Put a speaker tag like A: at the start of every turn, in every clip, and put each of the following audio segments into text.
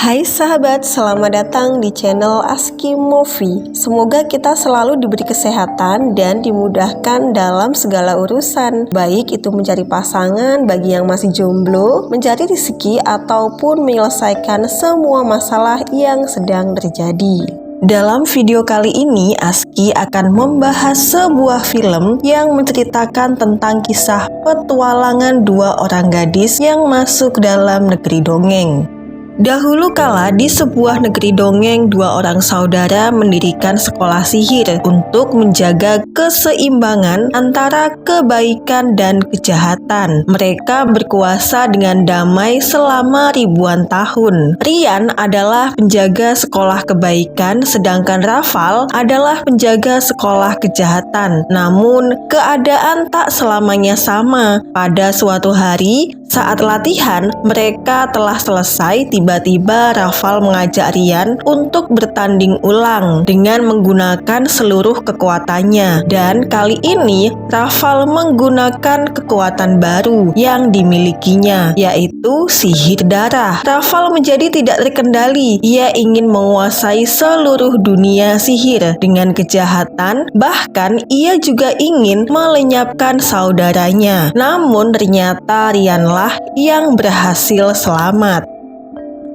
A: Hai sahabat, selamat datang di channel Aski Movie. Semoga kita selalu diberi kesehatan dan dimudahkan dalam segala urusan, baik itu mencari pasangan bagi yang masih jomblo, mencari rezeki, ataupun menyelesaikan semua masalah yang sedang terjadi. Dalam video kali ini, Aski akan membahas sebuah film yang menceritakan tentang kisah petualangan dua orang gadis yang masuk dalam negeri dongeng. Dahulu kala di sebuah negeri dongeng, dua orang saudara mendirikan sekolah sihir untuk menjaga keseimbangan antara kebaikan dan kejahatan. Mereka berkuasa dengan damai selama ribuan tahun. Rian adalah penjaga sekolah kebaikan, sedangkan Rafal adalah penjaga sekolah kejahatan. Namun, keadaan tak selamanya sama. Pada suatu hari, saat latihan, mereka telah selesai. Tiba-tiba Rafal mengajak Rian untuk bertanding ulang dengan menggunakan seluruh kekuatannya. Dan kali ini Rafal menggunakan kekuatan baru yang dimilikinya, yaitu sihir darah. Rafal menjadi tidak terkendali. Ia ingin menguasai seluruh dunia sihir dengan kejahatan. Bahkan ia juga ingin melenyapkan saudaranya. Namun ternyata Rianlah yang berhasil selamat.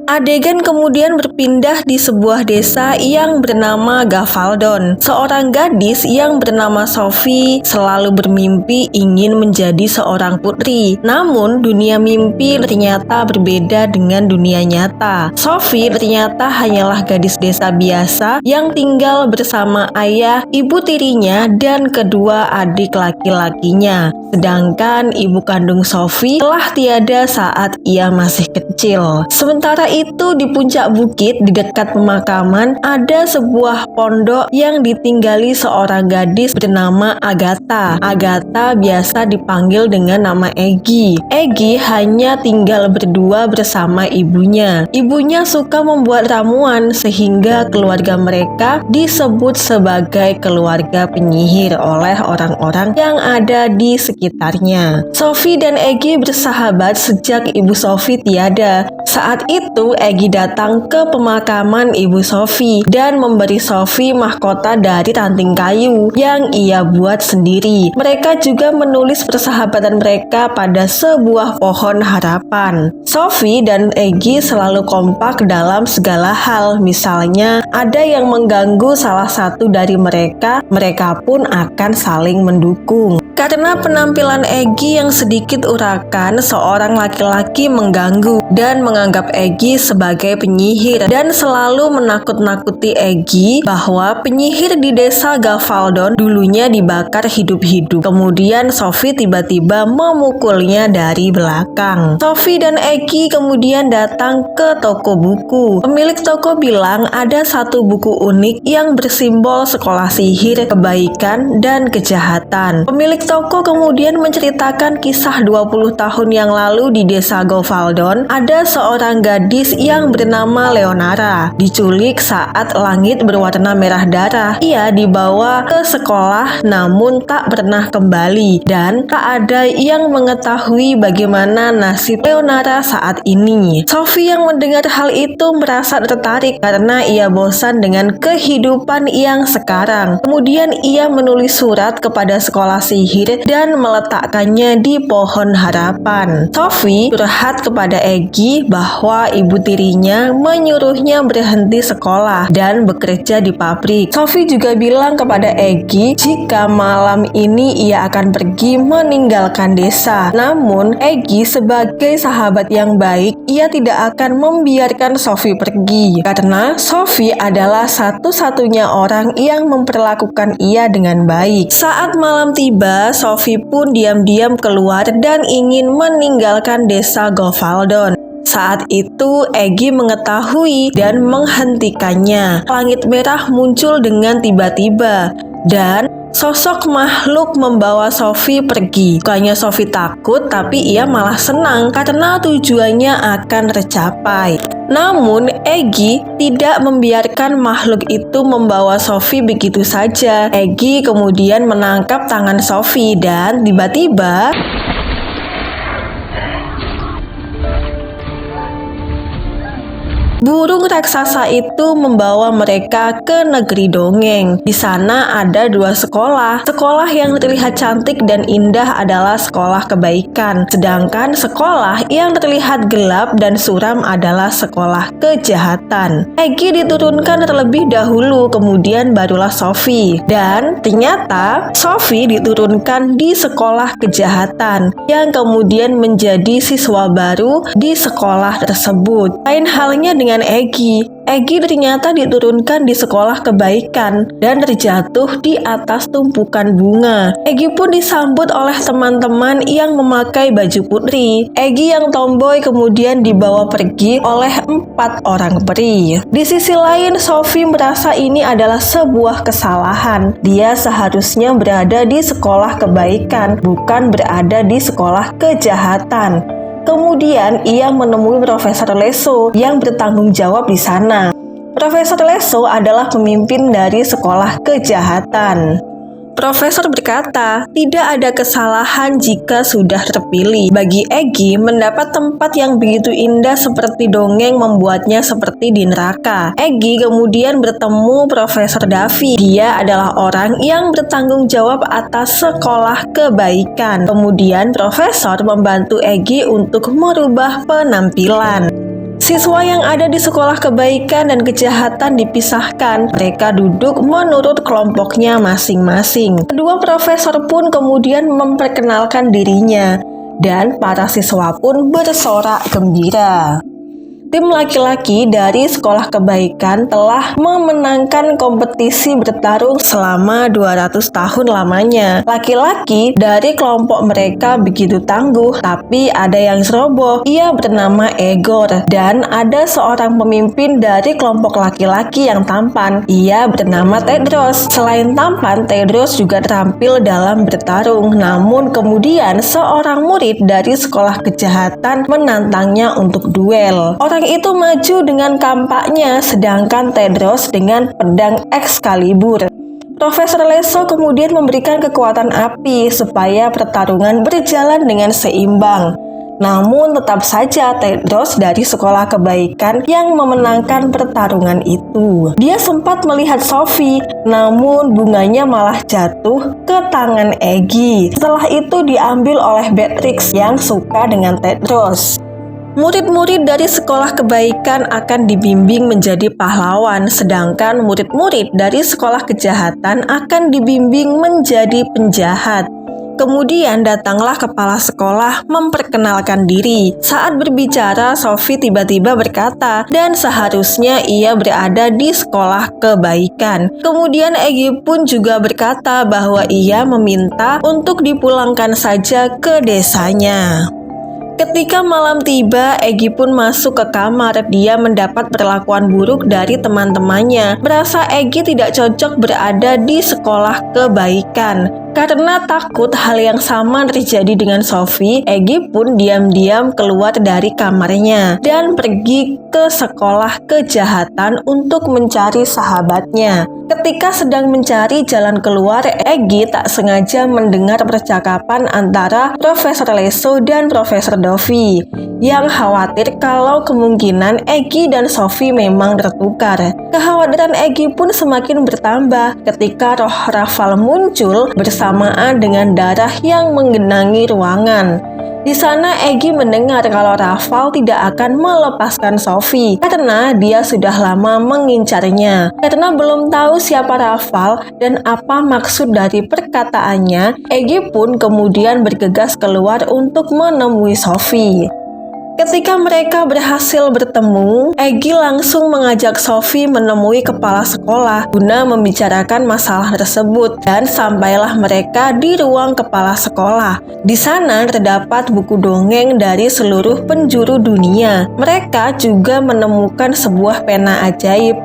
A: Adegan kemudian berpindah di sebuah desa yang bernama Gavaldon. Seorang gadis yang bernama Sophie selalu bermimpi ingin menjadi seorang putri. Namun dunia mimpi ternyata berbeda dengan dunia nyata. Sophie ternyata hanyalah gadis desa biasa yang tinggal bersama ayah, ibu tirinya, dan kedua adik laki-lakinya. Sedangkan ibu kandung Sophie telah tiada saat ia masih kecil. Sementara itu di puncak bukit di dekat pemakaman ada sebuah pondok yang ditinggali seorang gadis bernama Agatha. Agatha biasa dipanggil dengan nama Egy. Egy hanya tinggal berdua bersama ibunya. Ibunya suka membuat ramuan sehingga keluarga mereka disebut sebagai keluarga penyihir oleh orang-orang yang ada di sekitarnya. Sophie dan Egy bersahabat sejak ibu Sophie tiada. Saat itu Egy datang ke pemakaman ibu Sophie dan memberi Sophie mahkota dari ranting kayu yang ia buat sendiri. Mereka juga menulis persahabatan mereka pada sebuah pohon harapan. Sophie dan Egy selalu kompak dalam segala hal. Misalnya ada yang mengganggu salah satu dari mereka, mereka pun akan saling mendukung. Karena penampilan Egy yang sedikit urakan, seorang laki-laki mengganggu dan menganggap Egy sebagai penyihir dan selalu menakut-nakuti Egy bahwa penyihir di desa Gavaldon dulunya dibakar hidup-hidup. Kemudian Sophie tiba-tiba memukulnya dari belakang. Sophie dan Egy kemudian datang ke toko buku. Pemilik toko bilang ada satu buku unik yang bersimbol sekolah sihir, kebaikan, dan kejahatan. Pemilik toko kemudian menceritakan kisah 20 tahun yang lalu di desa Gavaldon ada seorang gadis yang bernama Leonara diculik saat langit berwarna merah darah. Ia dibawa ke sekolah namun tak pernah kembali dan tak ada yang mengetahui bagaimana nasib Leonara saat ini. Sophie yang mendengar hal itu merasa tertarik karena ia bosan dengan kehidupan yang sekarang. Kemudian ia menulis surat kepada sekolah sihir dan meletakkannya di pohon harapan. Sophie curhat kepada Egy bahwa ibu tirinya menyuruhnya berhenti sekolah dan bekerja di pabrik. Sophie juga bilang kepada Egy jika malam ini ia akan pergi meninggalkan desa. Namun Egy sebagai sahabat yang baik, ia tidak akan membiarkan Sophie pergi karena Sophie adalah satu-satunya orang yang memperlakukan ia dengan baik. Saat malam tiba, Sophie pun diam-diam keluar dan ingin meninggalkan desa Gavaldon. Saat itu Egy mengetahui dan menghentikannya. Langit merah muncul dengan tiba-tiba dan sosok makhluk membawa Sophie pergi. Bukannya Sophie takut, tapi ia malah senang karena tujuannya akan tercapai. Namun Egy tidak membiarkan makhluk itu membawa Sophie begitu saja. Egy kemudian menangkap tangan Sophie dan tiba-tiba Burung raksasa itu membawa mereka ke negeri dongeng. Di sana ada 2 sekolah. Sekolah yang terlihat cantik dan indah adalah sekolah kebaikan, sedangkan sekolah yang terlihat gelap dan suram adalah sekolah kejahatan. Eggy diturunkan terlebih dahulu, kemudian barulah Sophie. Dan ternyata Sophie diturunkan di sekolah kejahatan, yang kemudian menjadi siswa baru di sekolah tersebut. Lain halnya dengan Eggy. Eggy ternyata diturunkan di sekolah kebaikan dan terjatuh di atas tumpukan bunga. Eggy pun disambut oleh teman-teman yang memakai baju putri. Eggy yang tomboy kemudian dibawa pergi oleh 4 orang peri. Di sisi lain, Sophie merasa ini adalah sebuah kesalahan. Dia seharusnya berada di sekolah kebaikan, bukan berada di sekolah kejahatan. Kemudian ia menemui Profesor Leso yang bertanggung jawab di sana. Profesor Leso adalah pemimpin dari sekolah kejahatan. Profesor berkata, tidak ada kesalahan jika sudah terpilih. Bagi Eggy, mendapat tempat yang begitu indah seperti dongeng membuatnya seperti di neraka. Eggy kemudian bertemu Profesor Davy. Dia adalah orang yang bertanggung jawab atas sekolah kebaikan. Kemudian Profesor membantu Eggy untuk merubah penampilan. Siswa yang ada di sekolah kebaikan dan kejahatan dipisahkan. Mereka duduk menurut kelompoknya masing-masing. Kedua profesor pun kemudian memperkenalkan dirinya, dan para siswa pun bersorak gembira. Tim laki-laki dari sekolah kebaikan telah memenangkan kompetisi bertarung selama 200 tahun lamanya. Laki-laki dari kelompok mereka begitu tangguh, tapi ada yang ceroboh. Ia bernama Egor, dan ada seorang pemimpin dari kelompok laki-laki yang tampan. Ia bernama Tedros. Selain tampan, Tedros juga terampil dalam bertarung. Namun kemudian seorang murid dari sekolah kejahatan menantangnya untuk duel. Orang itu maju dengan kampaknya, sedangkan Tedros dengan pedang Excalibur. Profesor Leso kemudian memberikan kekuatan api supaya pertarungan berjalan dengan seimbang. Namun tetap saja Tedros dari sekolah kebaikan yang memenangkan pertarungan itu. Dia sempat melihat Sophie, namun bunganya malah jatuh ke tangan Eggy. Setelah itu diambil oleh Beatrix yang suka dengan Tedros. Murid-murid dari sekolah kebaikan akan dibimbing menjadi pahlawan, sedangkan murid-murid dari sekolah kejahatan akan dibimbing menjadi penjahat. Kemudian datanglah kepala sekolah memperkenalkan diri. Saat berbicara, Sophie tiba-tiba berkata, dan seharusnya ia berada di sekolah kebaikan. Kemudian Eggy pun juga berkata bahwa ia meminta untuk dipulangkan saja ke desanya. Ketika malam tiba, Eggy pun masuk ke kamar. Dia mendapat perlakuan buruk dari teman-temannya. Merasa Eggy tidak cocok berada di sekolah kebaikan. Karena takut hal yang sama terjadi dengan Sophie, Eggy pun diam-diam keluar dari kamarnya dan pergi ke sekolah kejahatan untuk mencari sahabatnya. Ketika sedang mencari jalan keluar, Eggy tak sengaja mendengar percakapan antara Profesor Leso dan Profesor Davy yang khawatir kalau kemungkinan Eggy dan Sophie memang tertukar. Kekhawatiran Eggy pun semakin bertambah ketika roh Raval muncul bersamaan dengan darah yang menggenangi ruangan. Di sana Eggy mendengar kalau Raval tidak akan melepaskan Sophie karena dia sudah lama mengincarnya. Karena belum tahu siapa Raval dan apa maksud dari perkataannya, Eggy pun kemudian bergegas keluar untuk menemui Sophie. Ketika mereka berhasil bertemu, Eggy langsung mengajak Sophie menemui kepala sekolah guna membicarakan masalah tersebut, dan sampailah mereka di ruang kepala sekolah. Di sana terdapat buku dongeng dari seluruh penjuru dunia. Mereka juga menemukan sebuah pena ajaib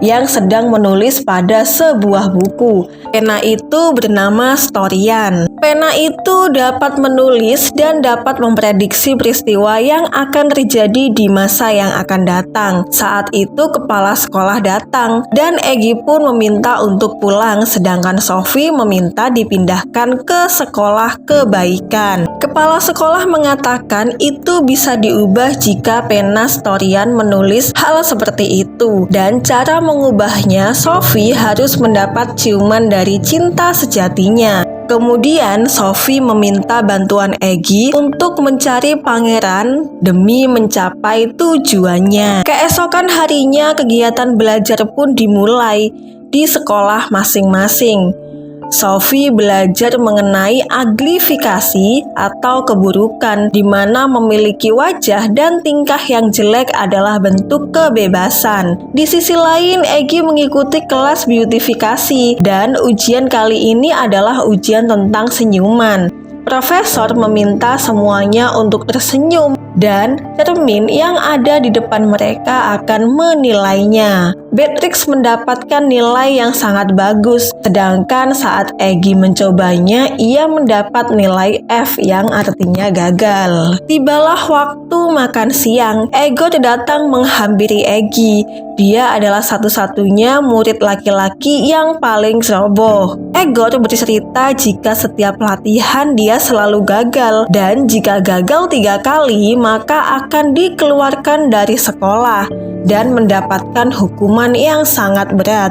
A: yang sedang menulis pada sebuah buku. Pena itu bernama Storian. Pena itu dapat menulis dan dapat memprediksi peristiwa yang akan terjadi di masa yang akan datang. Saat itu kepala sekolah datang dan Egy pun meminta untuk pulang, sedangkan Sophie meminta dipindahkan ke sekolah kebaikan. Kepala sekolah mengatakan itu bisa diubah jika pena Storian menulis hal seperti itu, dan cara mengubahnya Sophie harus mendapat ciuman dari cinta sejatinya. Kemudian Sophie meminta bantuan Egy untuk mencari pangeran demi mencapai tujuannya. Keesokan harinya kegiatan belajar pun dimulai di sekolah masing-masing. Sophie belajar mengenai aglifikasi atau keburukan, di mana memiliki wajah dan tingkah yang jelek adalah bentuk kebebasan. Di sisi lain, Egy mengikuti kelas beautifikasi dan ujian kali ini adalah ujian tentang senyuman. Profesor meminta semuanya untuk tersenyum dan cermin yang ada di depan mereka akan menilainya. Beatrix mendapatkan nilai yang sangat bagus, sedangkan saat Egy mencobanya, ia mendapat nilai F yang artinya gagal. Tibalah waktu makan siang. Egor datang menghampiri Egy. Dia adalah satu-satunya murid laki-laki yang paling ceroboh. Egor bercerita jika setiap latihan dia selalu gagal, dan jika gagal 3 kali, maka akan dikeluarkan dari sekolah dan mendapatkan hukuman yang sangat berat.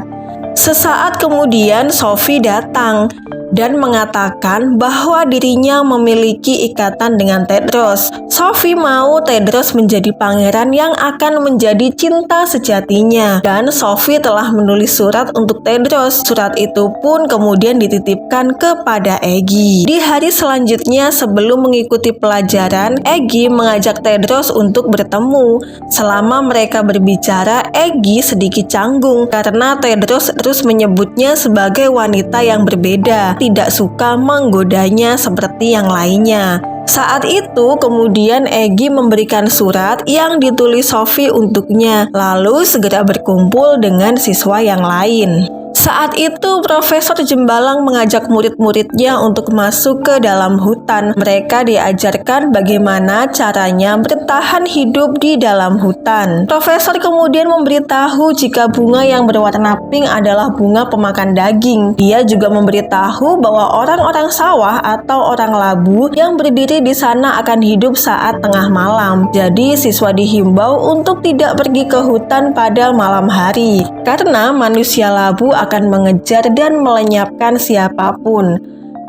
A: Sesaat kemudian Sophie datang dan mengatakan bahwa dirinya memiliki ikatan dengan Tedros. Sophie mau Tedros menjadi pangeran yang akan menjadi cinta sejatinya, dan Sophie telah menulis surat untuk Tedros. Surat itu pun kemudian dititipkan kepada Egy. Di hari selanjutnya sebelum mengikuti pelajaran, Egy mengajak Tedros untuk bertemu. Selama mereka berbicara, Egy sedikit canggung karena Tedros terus menyebutnya sebagai wanita yang berbeda, tidak suka menggodanya seperti yang lainnya. Saat itu kemudian Egy memberikan surat yang ditulis Sophie untuknya, lalu segera berkumpul dengan siswa yang lain. Saat itu Profesor Jembalang mengajak murid-muridnya untuk masuk ke dalam hutan. Mereka diajarkan bagaimana caranya bertahan hidup di dalam hutan. Profesor kemudian memberitahu jika bunga yang berwarna pink adalah bunga pemakan daging. Dia juga memberitahu bahwa orang-orang sawah atau orang labu yang berdiri di sana akan hidup saat tengah malam. Jadi siswa dihimbau untuk tidak pergi ke hutan pada malam hari, karena manusia labu akan mengejar dan melenyapkan siapapun.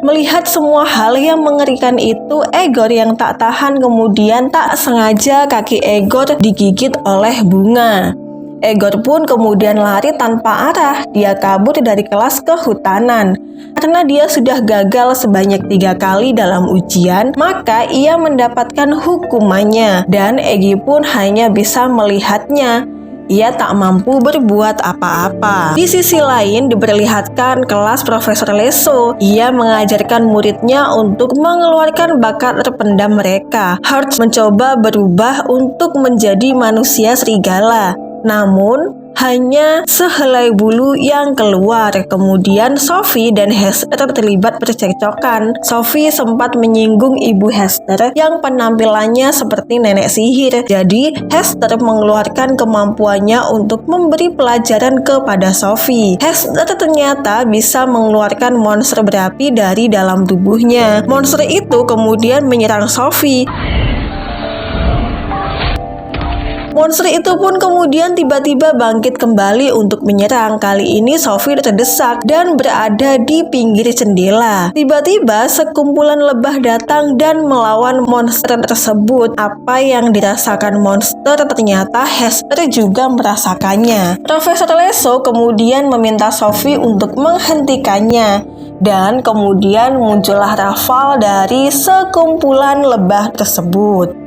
A: Melihat semua hal yang mengerikan itu, Egor yang tak tahan kemudian tak sengaja kaki Egor digigit oleh bunga. Egor pun kemudian lari tanpa arah. Dia kabur dari kelas kehutanan. Karena dia sudah gagal sebanyak 3 kali dalam ujian, maka ia mendapatkan hukumannya, dan Egy pun hanya bisa melihatnya. Ia tak mampu berbuat apa-apa. Di sisi lain diperlihatkan kelas Profesor Leso. Ia mengajarkan muridnya untuk mengeluarkan bakat terpendam mereka. Hart mencoba berubah untuk menjadi manusia serigala, namun hanya sehelai bulu yang keluar. Kemudian Sophie dan Hester terlibat percekcokan. Sophie sempat menyinggung ibu Hester yang penampilannya seperti nenek sihir. Jadi Hester mengeluarkan kemampuannya untuk memberi pelajaran kepada Sophie. Hester ternyata bisa mengeluarkan monster berapi dari dalam tubuhnya. Monster itu kemudian menyerang Sophie. Monster itu pun kemudian tiba-tiba bangkit kembali untuk menyerang. Kali ini Sophie terdesak dan berada di pinggir jendela. Tiba-tiba sekumpulan lebah datang dan melawan monster tersebut. Apa yang dirasakan monster ternyata Hester juga merasakannya. Profesor Leso kemudian meminta Sophie untuk menghentikannya. Dan kemudian muncullah Raval dari sekumpulan lebah tersebut.